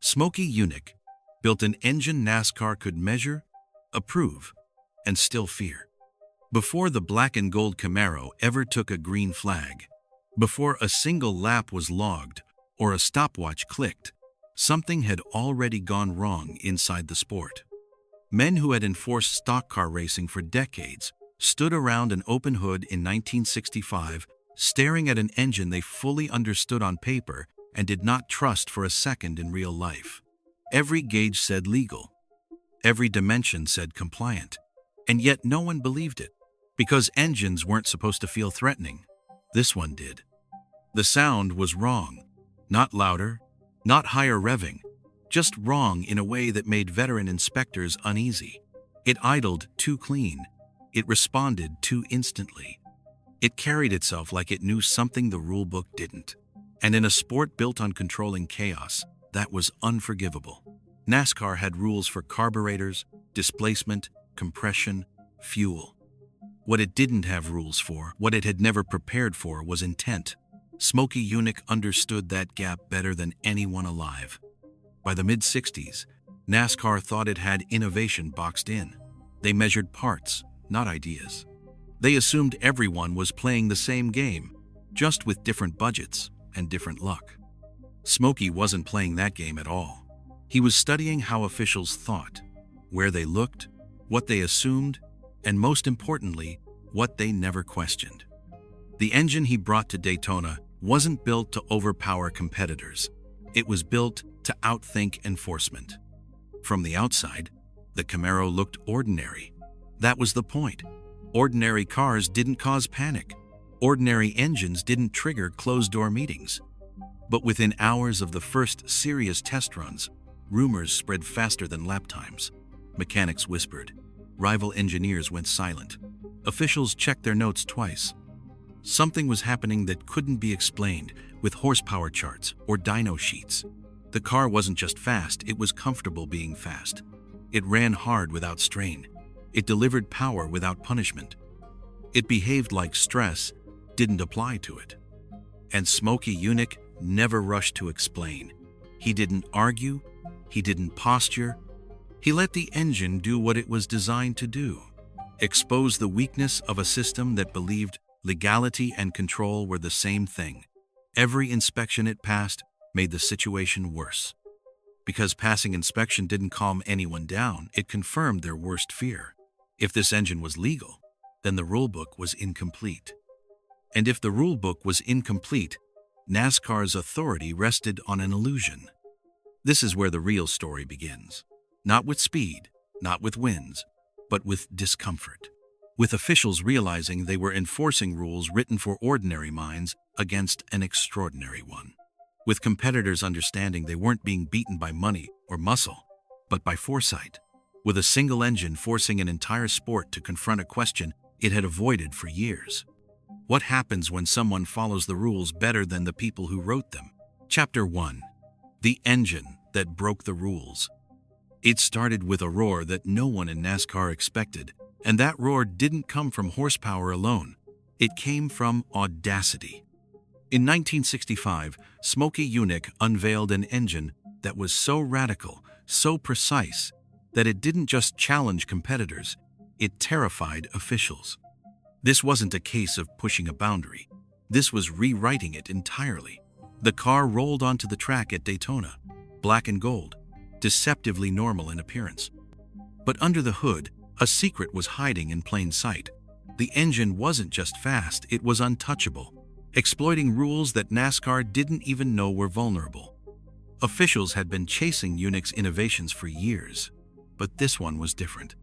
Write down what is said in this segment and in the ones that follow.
Smokey Yunick built an engine NASCAR could measure, approve, and still fear. Before the black and gold Camaro ever took a green flag, before a single lap was logged or a stopwatch clicked, something had already gone wrong inside the sport. Men who had enforced stock car racing for decades stood around an open hood in 1965, staring at an engine they fully understood on paper and did not trust for a second in real life. Every gauge said legal. Every dimension said compliant. And yet no one believed it, because engines weren't supposed to feel threatening. This one did. The sound was wrong. Not louder, not higher revving, just wrong in a way that made veteran inspectors uneasy. It idled too clean. It responded too instantly. It carried itself like it knew something the rulebook didn't. And in a sport built on controlling chaos, that was unforgivable. NASCAR had rules for carburetors, displacement, compression, fuel. What it didn't have rules for, what it had never prepared for, was intent. Smokey Yunick understood that gap better than anyone alive. By the mid-60s, NASCAR thought it had innovation boxed in. They measured parts, not ideas. They assumed everyone was playing the same game, just with different budgets and different luck. Smokey wasn't playing that game at all. He was studying how officials thought, where they looked, what they assumed, and most importantly, what they never questioned. The engine he brought to Daytona wasn't built to overpower competitors. It was built to outthink enforcement. From the outside, the Camaro looked ordinary. That was the point. Ordinary cars didn't cause panic. Ordinary engines didn't trigger closed-door meetings. But within hours of the first serious test runs, rumors spread faster than lap times. Mechanics whispered. Rival engineers went silent. Officials checked their notes twice. Something was happening that couldn't be explained with horsepower charts or dyno sheets. The car wasn't just fast, it was comfortable being fast. It ran hard without strain. It delivered power without punishment. It behaved like stress didn't apply to it. And Smokey Yunick never rushed to explain. He didn't argue. He didn't posture. He let the engine do what it was designed to do. Expose the weakness of a system that believed legality and control were the same thing. Every inspection it passed made the situation worse. Because passing inspection didn't calm anyone down, it confirmed their worst fear. If this engine was legal, then the rulebook was incomplete. And if the rulebook was incomplete, NASCAR's authority rested on an illusion. This is where the real story begins. Not with speed, not with wins, but with discomfort. With officials realizing they were enforcing rules written for ordinary minds against an extraordinary one. With competitors understanding they weren't being beaten by money or muscle, but by foresight. With a single engine forcing an entire sport to confront a question it had avoided for years. What happens when someone follows the rules better than the people who wrote them? Chapter 1. The engine that broke the rules. It started with a roar that no one in NASCAR expected, and that roar didn't come from horsepower alone. It came from audacity. In 1965, Smokey Yunick unveiled an engine that was so radical, so precise, that it didn't just challenge competitors, it terrified officials. This wasn't a case of pushing a boundary. This was rewriting it entirely. The car rolled onto the track at Daytona, black and gold, deceptively normal in appearance. But under the hood, a secret was hiding in plain sight. The engine wasn't just fast, it was untouchable, exploiting rules that NASCAR didn't even know were vulnerable. Officials had been chasing Yunick's innovations for years, but this one was different.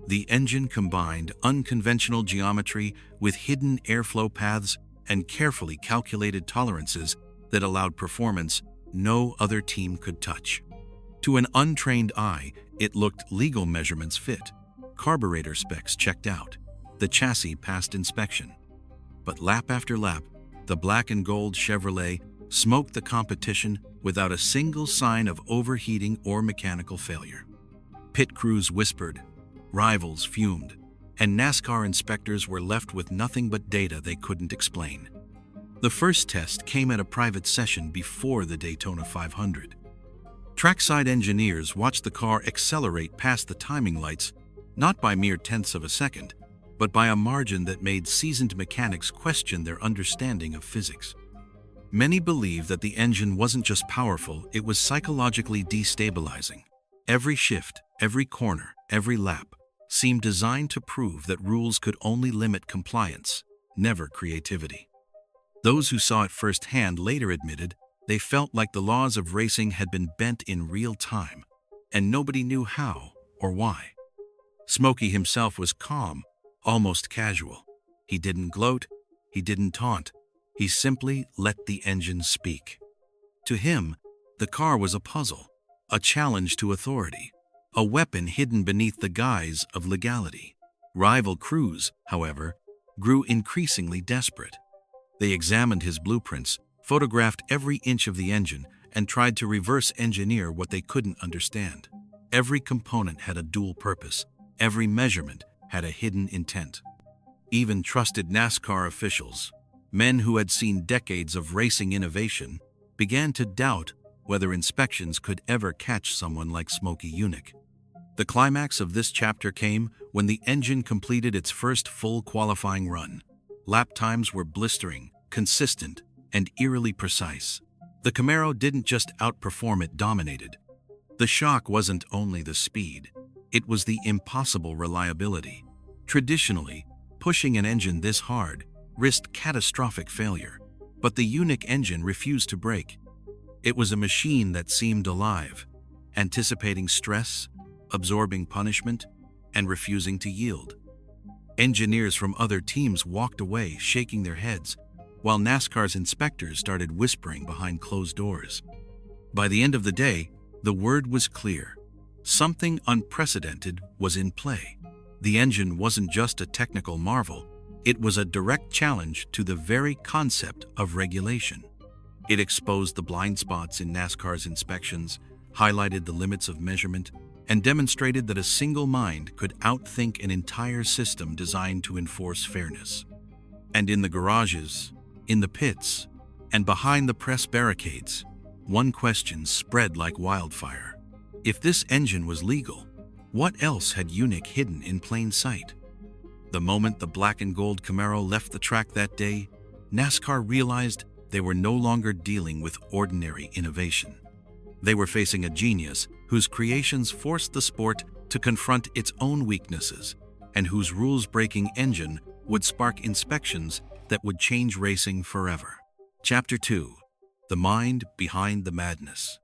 The engine combined unconventional geometry with hidden airflow paths and carefully calculated tolerances that allowed performance no other team could touch. To an untrained eye, it looked legal measurements fit. Carburetor specs checked out. The chassis passed inspection. But lap after lap, the black and gold Chevrolet smoked the competition without a single sign of overheating or mechanical failure. Pit crews whispered, rivals fumed, and NASCAR inspectors were left with nothing but data they couldn't explain. The first test came at a private session before the Daytona 500. Trackside engineers watched the car accelerate past the timing lights, not by mere tenths of a second, but by a margin that made seasoned mechanics question their understanding of physics. Many believed that the engine wasn't just powerful, it was psychologically destabilizing. Every shift, every corner, every lap seemed designed to prove that rules could only limit compliance, never creativity. Those who saw it firsthand later admitted they felt like the laws of racing had been bent in real time, and nobody knew how or why. Smokey himself was calm, almost casual. He didn't gloat, he didn't taunt, he simply let the engine speak. To him, the car was a puzzle, a challenge to authority, a weapon hidden beneath the guise of legality. Rival crews, however, grew increasingly desperate. They examined his blueprints, photographed every inch of the engine, and tried to reverse engineer what they couldn't understand. Every component had a dual purpose. Every measurement had a hidden intent. Even trusted NASCAR officials, men who had seen decades of racing innovation, began to doubt whether inspections could ever catch someone like Smokey Yunick. The climax of this chapter came when the engine completed its first full qualifying run. Lap times were blistering, consistent, and eerily precise. The Camaro didn't just outperform, it dominated. The shock wasn't only the speed, it was the impossible reliability. Traditionally, pushing an engine this hard risked catastrophic failure, but the Yunick engine refused to break. It was a machine that seemed alive, anticipating stress, absorbing punishment, and refusing to yield. Engineers from other teams walked away, shaking their heads, while NASCAR's inspectors started whispering behind closed doors. By the end of the day, the word was clear. Something unprecedented was in play. The engine wasn't just a technical marvel, it was a direct challenge to the very concept of regulation. It exposed the blind spots in NASCAR's inspections, highlighted the limits of measurement, and demonstrated that a single mind could outthink an entire system designed to enforce fairness. And in the garages, in the pits, and behind the press barricades, one question spread like wildfire. If this engine was legal, what else had Yunick hidden in plain sight? The moment the black and gold Camaro left the track that day, NASCAR realized they were no longer dealing with ordinary innovation. They were facing a genius whose creations forced the sport to confront its own weaknesses, and whose rules-breaking engine would spark inspections that would change racing forever. Chapter 2. The Mind Behind the Madness.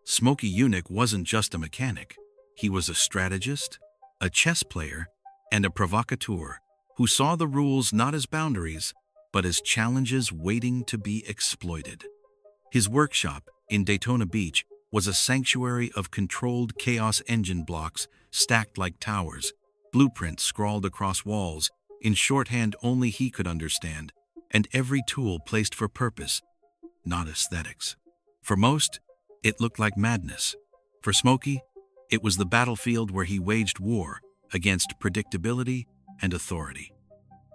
Smokey Yunick wasn't just a mechanic. He was a strategist, a chess player, and a provocateur who saw the rules not as boundaries, but as challenges waiting to be exploited. His workshop in Daytona Beach was a sanctuary of controlled chaos engine blocks stacked like towers, blueprints scrawled across walls in shorthand only he could understand, and every tool placed for purpose, not aesthetics. For most, it looked like madness. For Smokey, it was the battlefield where he waged war against predictability and authority.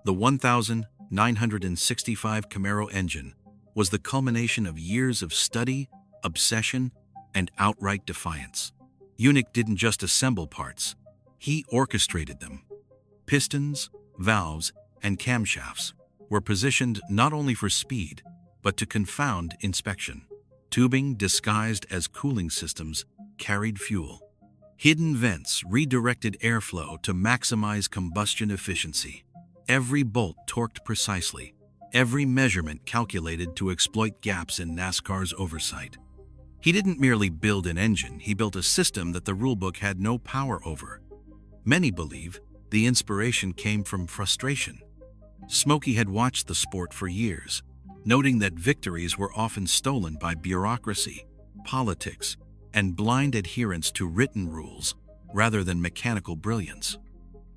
The 1965 Camaro engine was the culmination of years of study, obsession, and outright defiance. Yunick didn't just assemble parts, he orchestrated them. Pistons, valves, and camshafts were positioned not only for speed, but to confound inspection. Tubing disguised as cooling systems carried fuel. Hidden vents redirected airflow to maximize combustion efficiency. Every bolt torqued precisely, every measurement calculated to exploit gaps in NASCAR's oversight. He didn't merely build an engine, he built a system that the rulebook had no power over. Many believe the inspiration came from frustration. Smokey had watched the sport for years, noting that victories were often stolen by bureaucracy, politics, and blind adherence to written rules rather than mechanical brilliance.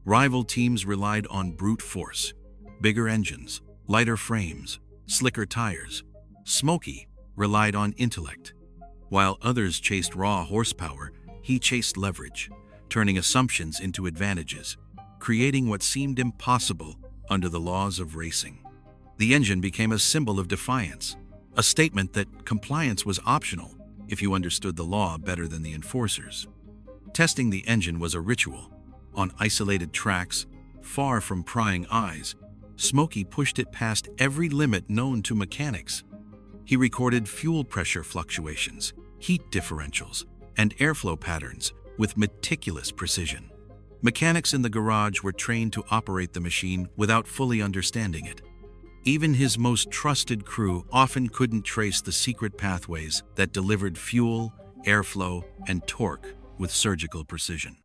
Rival teams relied on brute force, bigger engines, lighter frames, slicker tires. Smokey relied on intellect. While others chased raw horsepower, he chased leverage, turning assumptions into advantages, creating what seemed impossible under the laws of racing. The engine became a symbol of defiance, a statement that compliance was optional if you understood the law better than the enforcers. Testing the engine was a ritual. On isolated tracks, far from prying eyes, Smokey pushed it past every limit known to mechanics. He recorded fuel pressure fluctuations, heat differentials, and airflow patterns with meticulous precision. Mechanics in the garage were trained to operate the machine without fully understanding it. Even his most trusted crew often couldn't trace the secret pathways that delivered fuel, airflow, and torque with surgical precision.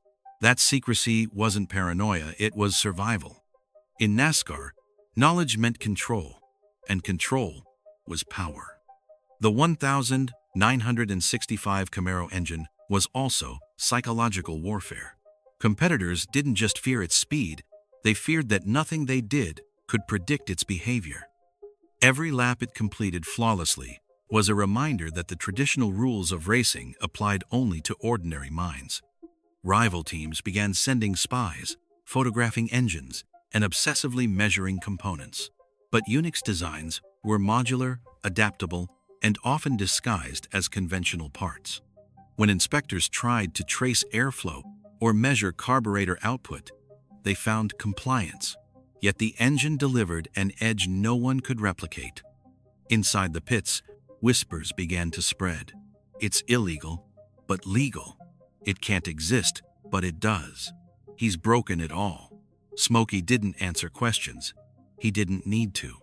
That secrecy wasn't paranoia, it was survival. In NASCAR, knowledge meant control, and control was power. The 1965 Camaro engine was also psychological warfare. Competitors didn't just fear its speed, they feared that nothing they did could predict its behavior. Every lap it completed flawlessly was a reminder that the traditional rules of racing applied only to ordinary minds. Rival teams began sending spies, photographing engines, and obsessively measuring components. But Yunick's designs were modular, adaptable, and often disguised as conventional parts. When inspectors tried to trace airflow or measure carburetor output, they found compliance. Yet the engine delivered an edge no one could replicate. Inside the pits, whispers began to spread. It's illegal, but legal. It can't exist, but it does. He's broken it all. Smokey didn't answer questions. He didn't need to.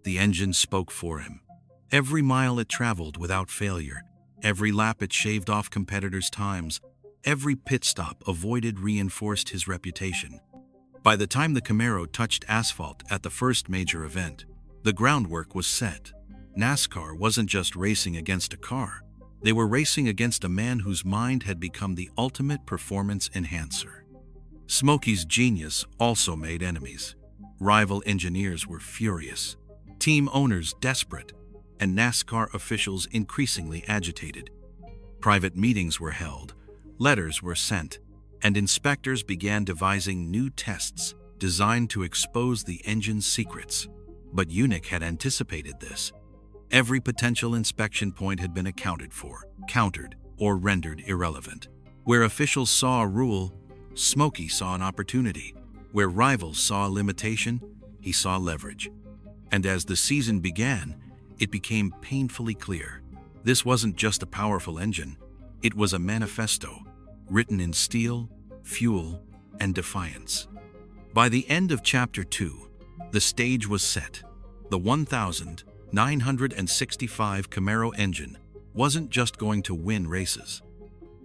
The engine spoke for him. Every mile it traveled without failure. Every lap it shaved off competitors' times. Every pit stop avoided reinforced his reputation. By the time the Camaro touched asphalt at the first major event, the groundwork was set. NASCAR wasn't just racing against a car. They were racing against a man whose mind had become the ultimate performance enhancer. Smokey's genius also made enemies. Rival engineers were furious, team owners desperate, and NASCAR officials increasingly agitated. Private meetings were held, letters were sent, and inspectors began devising new tests designed to expose the engine's secrets. But Yunick had anticipated this. Every potential inspection point had been accounted for, countered, or rendered irrelevant. Where officials saw a rule, Smokey saw an opportunity. Where rivals saw a limitation, he saw leverage. And as the season began, it became painfully clear. This wasn't just a powerful engine, it was a manifesto, written in steel, fuel, and defiance. By the end of Chapter 2, the stage was set. The 1965 Camaro engine wasn't just going to win races.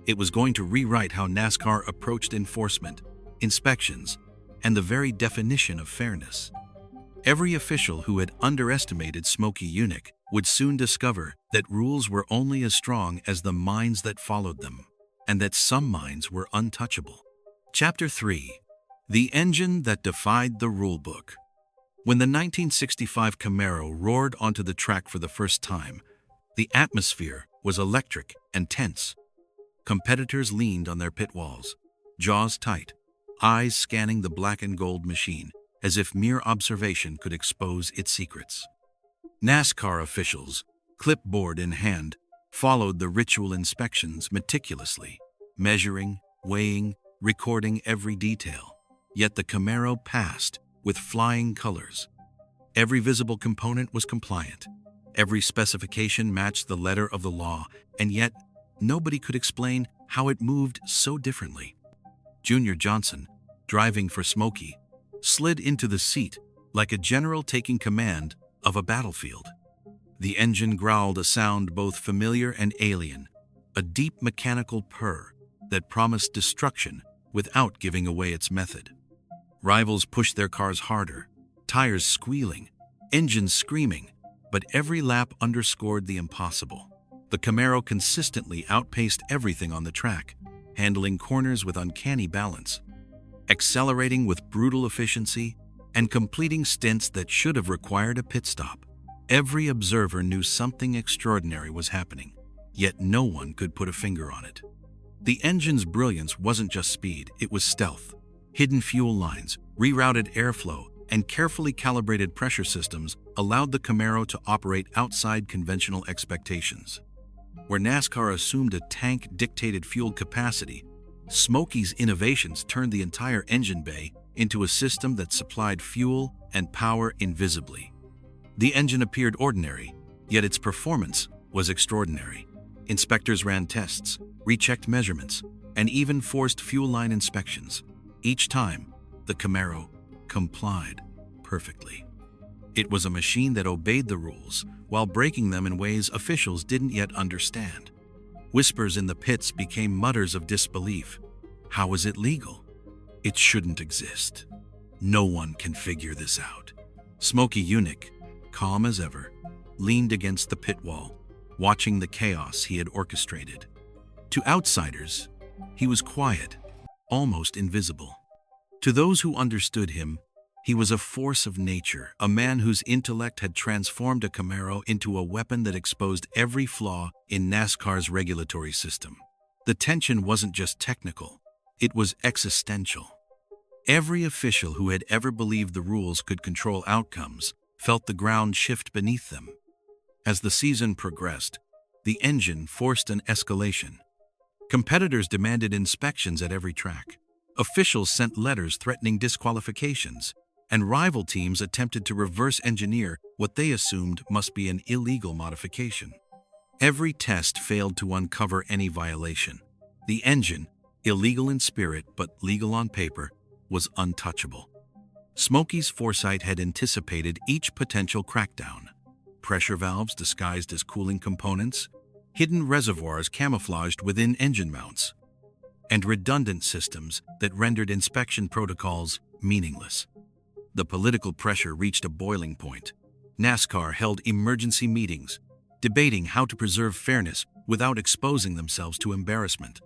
It was going to rewrite how NASCAR approached enforcement, inspections, and the very definition of fairness. Every official who had underestimated Smokey Yunick would soon discover that rules were only as strong as the minds that followed them, and that some minds were untouchable. Chapter 3: The Engine That Defied the Rulebook. When the 1965 Camaro roared onto the track for the first time, the atmosphere was electric and tense. Competitors leaned on their pit walls, jaws tight, eyes scanning the black and gold machine, as if mere observation could expose its secrets. NASCAR officials, clipboard in hand, followed the ritual inspections meticulously, measuring, weighing, recording every detail. Yet the Camaro passed with flying colors. Every visible component was compliant. Every specification matched the letter of the law, and yet nobody could explain how it moved so differently. Junior Johnson, driving for Smokey, slid into the seat like a general taking command of a battlefield. The engine growled a sound both familiar and alien, a deep mechanical purr that promised destruction without giving away its method. Rivals pushed their cars harder, tires squealing, engines screaming, but every lap underscored the impossible. The Camaro consistently outpaced everything on the track, handling corners with uncanny balance, accelerating with brutal efficiency, and completing stints that should have required a pit stop. Every observer knew something extraordinary was happening, yet no one could put a finger on it. The engine's brilliance wasn't just speed, it was stealth. Hidden fuel lines, rerouted airflow, and carefully calibrated pressure systems allowed the Camaro to operate outside conventional expectations. where NASCAR assumed a tank-dictated fuel capacity, Smokey's innovations turned the entire engine bay into a system that supplied fuel and power invisibly. The engine appeared ordinary, yet its performance was extraordinary. Inspectors ran tests, rechecked measurements, and even forced fuel line inspections. Each time, the Camaro complied perfectly. It was a machine that obeyed the rules while breaking them in ways officials didn't yet understand. Whispers in the pits became mutters of disbelief. How is it legal? It shouldn't exist. No one can figure this out. Smokey Yunick, calm as ever, leaned against the pit wall, watching the chaos he had orchestrated. To outsiders, he was quiet, almost invisible. To those who understood him, he was a force of nature, a man whose intellect had transformed a Camaro into a weapon that exposed every flaw in NASCAR's regulatory system. The tension wasn't just technical, it was existential. Every official who had ever believed the rules could control outcomes felt the ground shift beneath them. As the season progressed, the engine forced an escalation. Competitors demanded inspections at every track. Officials sent letters threatening disqualifications, and rival teams attempted to reverse engineer what they assumed must be an illegal modification. Every test failed to uncover any violation. The engine, illegal in spirit but legal on paper, was untouchable. Smokey's foresight had anticipated each potential crackdown. Pressure valves disguised as cooling components, hidden reservoirs camouflaged within engine mounts, and redundant systems that rendered inspection protocols meaningless. The political pressure reached a boiling point. NASCAR held emergency meetings, debating how to preserve fairness without exposing themselves to embarrassment.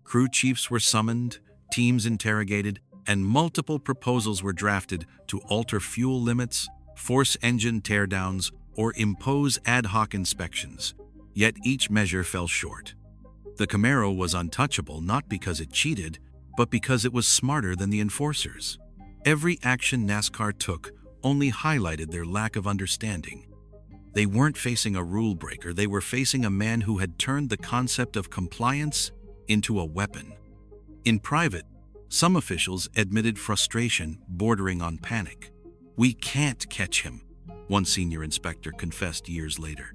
Crew chiefs were summoned, teams interrogated, and multiple proposals were drafted to alter fuel limits, force engine teardowns, or impose ad hoc inspections. Yet each measure fell short. The Camaro was untouchable not because it cheated, but because it was smarter than the enforcers. Every action NASCAR took only highlighted their lack of understanding. They weren't facing a rule breaker, they were facing a man who had turned the concept of compliance into a weapon. In private, some officials admitted frustration bordering on panic. "We can't catch him," one senior inspector confessed years later.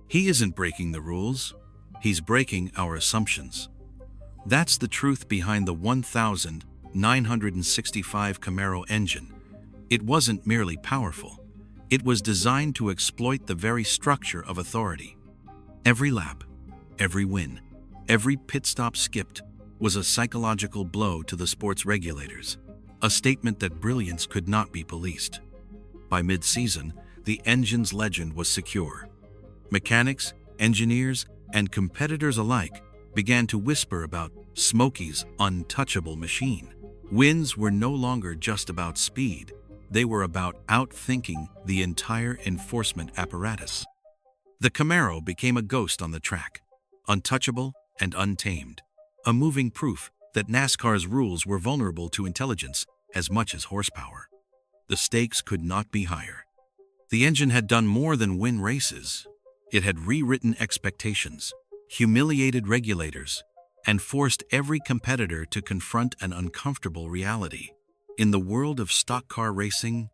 "He isn't breaking the rules, he's breaking our assumptions." That's the truth behind the 1,965 Camaro engine. It wasn't merely powerful. It was designed to exploit the very structure of authority. Every lap, every win, every pit stop skipped was a psychological blow to the sport's regulators, a statement that brilliance could not be policed. By mid-season, the engine's legend was secure. Mechanics, engineers, and competitors alike began to whisper about Smokey's untouchable machine. Wins were no longer just about speed. They were about outthinking the entire enforcement apparatus. The Camaro became a ghost on the track, untouchable and untamed, a moving proof that NASCAR's rules were vulnerable to intelligence as much as horsepower. The stakes could not be higher. The engine had done more than win races. It had rewritten expectations, humiliated regulators, and forced every competitor to confront an uncomfortable reality. In the world of stock car racing,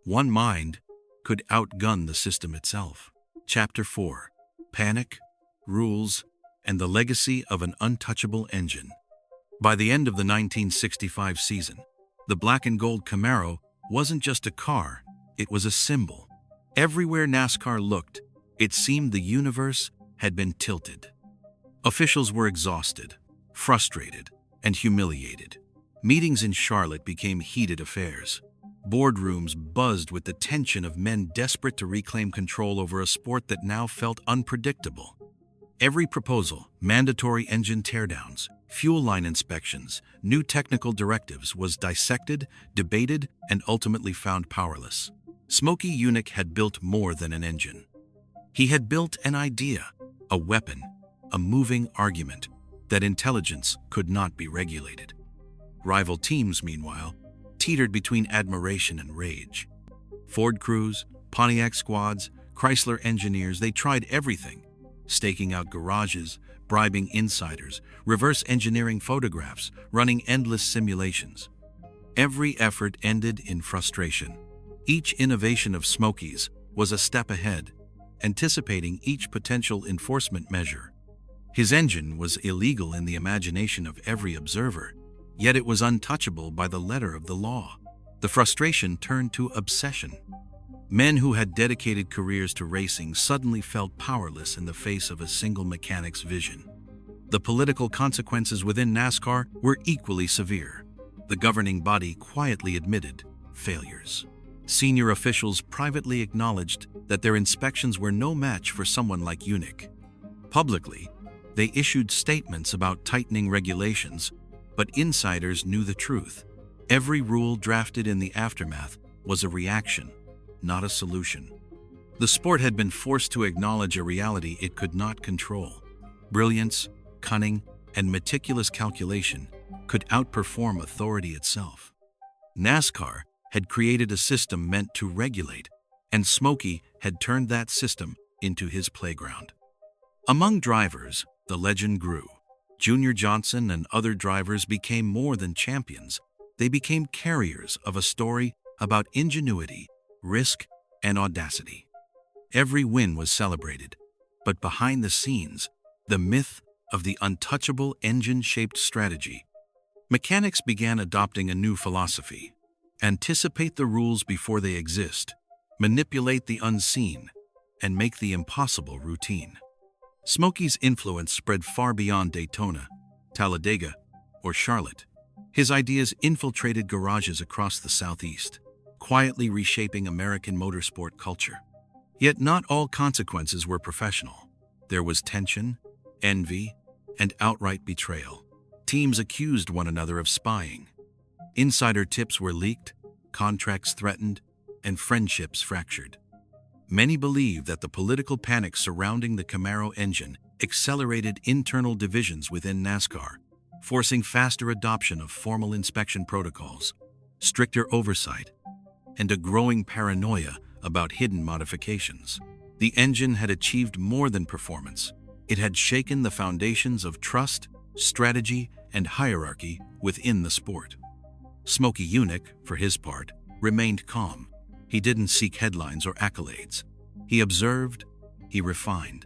one mind could outgun the system itself. Chapter 4: Panic, Rules, and the Legacy of an Untouchable Engine. By the end of the 1965 season, the black and gold Camaro wasn't just a car, it was a symbol. Everywhere NASCAR looked, it seemed the universe had been tilted. Officials were exhausted, frustrated, and humiliated. Meetings in Charlotte became heated affairs. Boardrooms buzzed with the tension of men desperate to reclaim control over a sport that now felt unpredictable. Every proposal, mandatory engine teardowns, fuel line inspections, new technical directives, was dissected, debated, and ultimately found powerless. Smokey Yunick had built more than an engine. He had built an idea, a weapon, a moving argument that intelligence could not be regulated. Rival teams, meanwhile, teetered between admiration and rage. Ford crews, Pontiac squads, Chrysler engineers, they tried everything. staking out garages, bribing insiders, reverse engineering photographs, running endless simulations. Every effort ended in frustration. Each innovation of Smokey's was a step ahead, anticipating each potential enforcement measure. His engine was illegal in the imagination of every observer, yet it was untouchable by the letter of the law. The frustration turned to obsession. Men who had dedicated careers to racing suddenly felt powerless in the face of a single mechanic's vision. The political consequences within NASCAR were equally severe. The governing body quietly admitted failures. Senior officials privately acknowledged that their inspections were no match for someone like Yunick. Publicly, they issued statements about tightening regulations, but insiders knew the truth. Every rule drafted in the aftermath was a reaction, not a solution. The sport had been forced to acknowledge a reality it could not control. Brilliance, cunning, and meticulous calculation could outperform authority itself. NASCAR had created a system meant to regulate, and Smokey had turned that system into his playground. Among drivers, the legend grew. Junior Johnson and other drivers became more than champions. They became carriers of a story about ingenuity, risk, and audacity. Every win was celebrated, but behind the scenes, the myth of the untouchable engine-shaped strategy. Mechanics began adopting a new philosophy: anticipate the rules before they exist, manipulate the unseen, and make the impossible routine. Smokey's influence spread far beyond Daytona, Talladega, or Charlotte. His ideas infiltrated garages across the Southeast, quietly reshaping American motorsport culture. Yet not all consequences were professional. There was tension, envy, and outright betrayal. Teams accused one another of spying. Insider tips were leaked, contracts threatened, and friendships fractured. Many believe that the political panic surrounding the Camaro engine accelerated internal divisions within NASCAR, forcing faster adoption of formal inspection protocols, stricter oversight, and a growing paranoia about hidden modifications. The engine had achieved more than performance. It had shaken the foundations of trust, strategy, and hierarchy within the sport. Smokey Yunick, for his part, remained calm. He didn't seek headlines or accolades. He observed, he refined.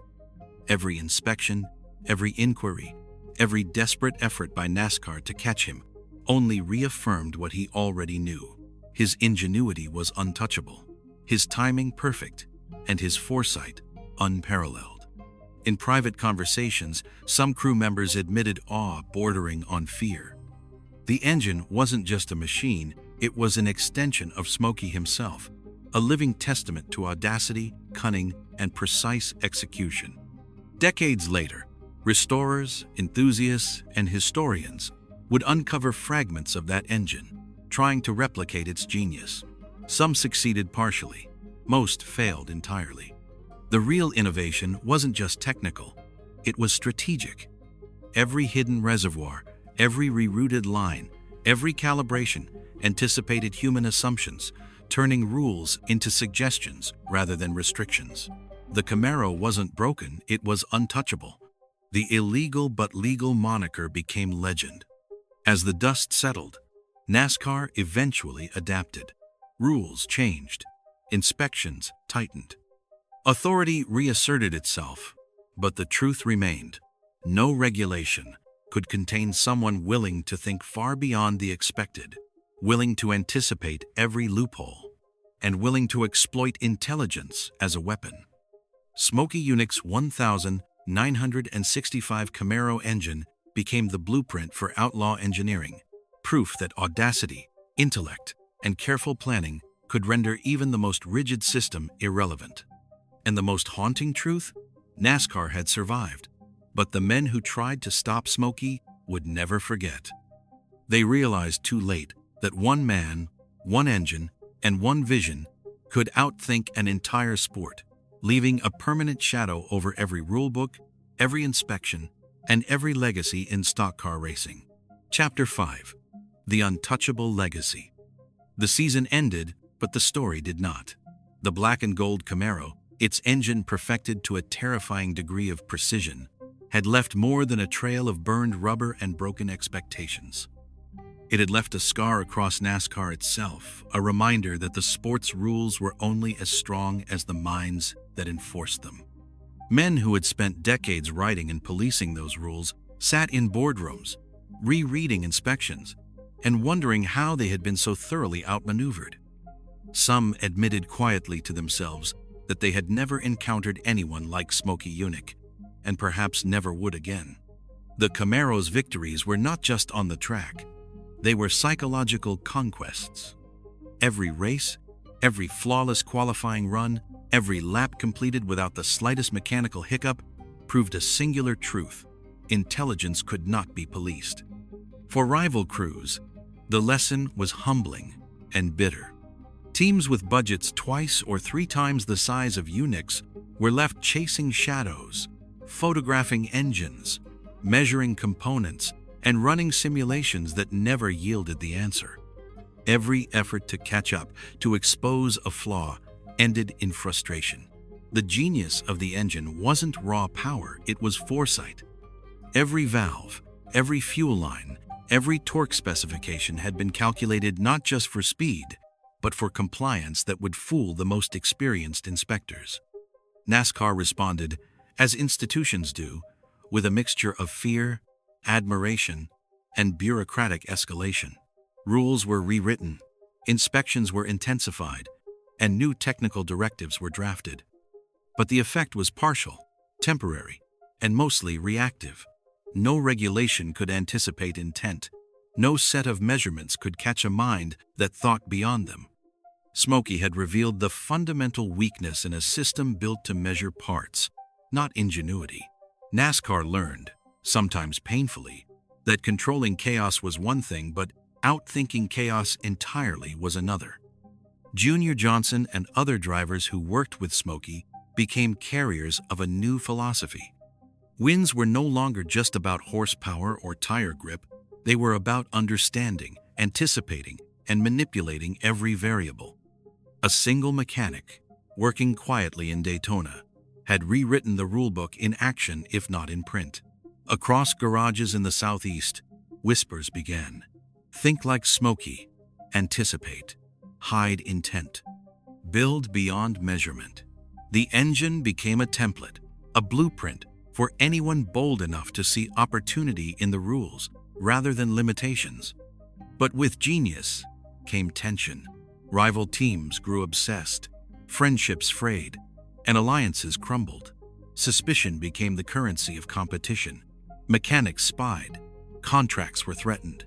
Every inspection, every inquiry, every desperate effort by NASCAR to catch him only reaffirmed what he already knew. His ingenuity was untouchable, his timing perfect, and his foresight unparalleled. In private conversations, some crew members admitted awe bordering on fear. The engine wasn't just a machine, it was an extension of Smokey himself, a living testament to audacity, cunning, and precise execution. Decades later, restorers, enthusiasts, and historians would uncover fragments of that engine, trying to replicate its genius. Some succeeded partially, most failed entirely. The real innovation wasn't just technical, it was strategic. Every hidden reservoir, every rerouted line, every calibration anticipated human assumptions, turning rules into suggestions rather than restrictions. The Camaro wasn't broken, it was untouchable. The illegal but legal moniker became legend. As the dust settled, NASCAR eventually adapted. Rules changed. Inspections tightened. Authority reasserted itself, but the truth remained. No regulation could contain someone willing to think far beyond the expected, willing to anticipate every loophole, and willing to exploit intelligence as a weapon. Smokey Yunick's 1965 Camaro engine became the blueprint for outlaw engineering, proof that audacity, intellect, and careful planning could render even the most rigid system irrelevant. And the most haunting truth? NASCAR had survived, but the men who tried to stop Smokey would never forget. They realized too late that one man, one engine, and one vision could outthink an entire sport, leaving a permanent shadow over every rulebook, every inspection, and every legacy in stock car racing. Chapter 5: The Untouchable Legacy. The season ended, but the story did not. The black and gold Camaro, its engine perfected to a terrifying degree of precision, had left more than a trail of burned rubber and broken expectations. It had left a scar across NASCAR itself, a reminder that the sport's rules were only as strong as the minds that enforced them. Men who had spent decades writing and policing those rules sat in boardrooms, rereading inspections, and wondering how they had been so thoroughly outmaneuvered. Some admitted quietly to themselves that they had never encountered anyone like Smokey Yunick, and perhaps never would again. The Camaro's victories were not just on the track. They were psychological conquests. Every race, every flawless qualifying run, every lap completed without the slightest mechanical hiccup proved a singular truth: intelligence could not be policed. For rival crews, the lesson was humbling and bitter. Teams with budgets twice or three times the size of Yunick's were left chasing shadows, photographing engines, measuring components, and running simulations that never yielded the answer. Every effort to catch up, to expose a flaw, ended in frustration. The genius of the engine wasn't raw power, it was foresight. Every valve, every fuel line, every torque specification had been calculated not just for speed, but for compliance that would fool the most experienced inspectors. NASCAR responded, as institutions do, with a mixture of fear, admiration, and bureaucratic escalation. Rules were rewritten, inspections were intensified, and new technical directives were drafted. But the effect was partial, temporary, and mostly reactive. No regulation could anticipate intent. No set of measurements could catch a mind that thought beyond them. Smokey had revealed the fundamental weakness in a system built to measure parts, not ingenuity. NASCAR learned, sometimes painfully, that controlling chaos was one thing, but outthinking chaos entirely was another. Junior Johnson and other drivers who worked with Smokey became carriers of a new philosophy. Wins were no longer just about horsepower or tire grip. They were about understanding, anticipating, and manipulating every variable. A single mechanic, working quietly in Daytona, had rewritten the rulebook in action, if not in print. Across garages in the Southeast, whispers began. Think like Smokey, anticipate, hide intent, build beyond measurement. The engine became a template, a blueprint for anyone bold enough to see opportunity in the rules rather than limitations. But with genius came tension. Rival teams grew obsessed, friendships frayed, and alliances crumbled. Suspicion became the currency of competition. Mechanics spied, contracts were threatened.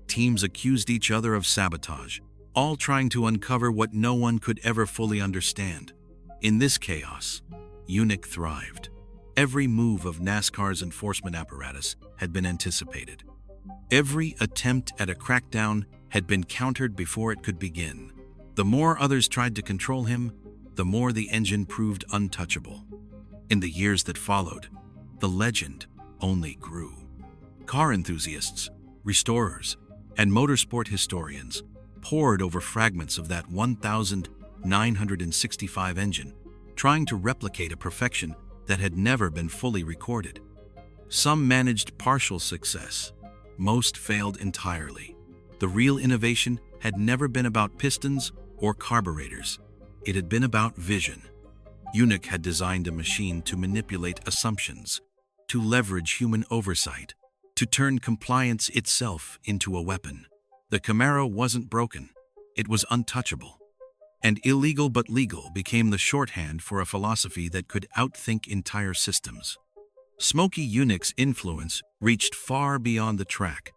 Teams accused each other of sabotage, all trying to uncover what no one could ever fully understand. In this chaos, Yunick thrived. Every move of NASCAR's enforcement apparatus had been anticipated. Every attempt at a crackdown had been countered before it could begin. The more others tried to control him, the more the engine proved untouchable. In the years that followed, the legend only grew. Car enthusiasts, restorers, and motorsport historians pored over fragments of that 1,965 engine, trying to replicate a perfection that had never been fully recorded. Some managed partial success, most failed entirely. The real innovation had never been about pistons or carburetors. It had been about vision. Yunick had designed a machine to manipulate assumptions, to leverage human oversight, to turn compliance itself into a weapon. The Camaro wasn't broken, it was untouchable. And illegal but legal became the shorthand for a philosophy that could outthink entire systems. Smokey Yunick's influence reached far beyond the track.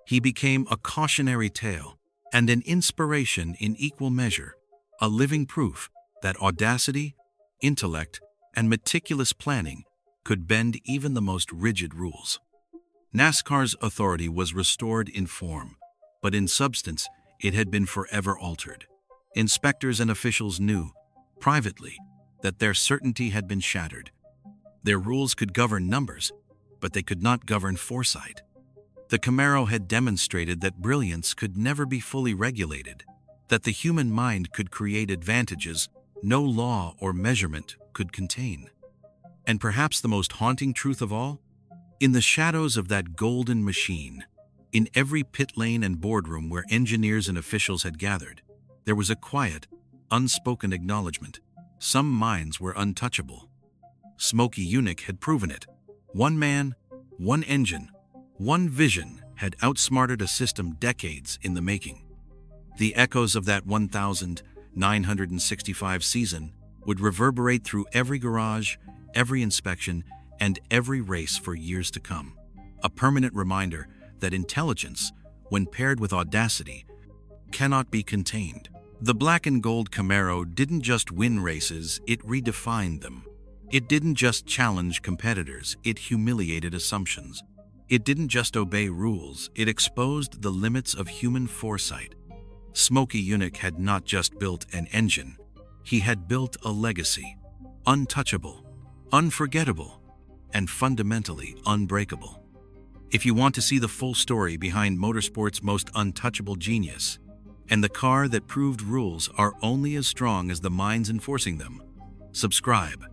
He became a cautionary tale and an inspiration in equal measure, a living proof that audacity, intellect, and meticulous planning could bend even the most rigid rules. NASCAR's authority was restored in form, but in substance, it had been forever altered. Inspectors and officials knew, privately, that their certainty had been shattered. Their rules could govern numbers, but they could not govern foresight. The Camaro had demonstrated that brilliance could never be fully regulated, that the human mind could create advantages no law or measurement could contain. And perhaps the most haunting truth of all? In the shadows of that golden machine, in every pit lane and boardroom where engineers and officials had gathered, there was a quiet, unspoken acknowledgement. Some minds were untouchable. Smokey Yunick had proven it. One man, one engine, one vision had outsmarted a system decades in the making. The echoes of that 1965 season would reverberate through every garage, every inspection, and every race for years to come. A permanent reminder that intelligence, when paired with audacity, cannot be contained. The black and gold Camaro didn't just win races, it redefined them. It didn't just challenge competitors, it humiliated assumptions. It didn't just obey rules, it exposed the limits of human foresight. Smokey Yunick had not just built an engine, he had built a legacy. Untouchable, unforgettable, and fundamentally unbreakable. If you want to see the full story behind motorsports' most untouchable genius, and the car that proved rules are only as strong as the minds enforcing them, subscribe.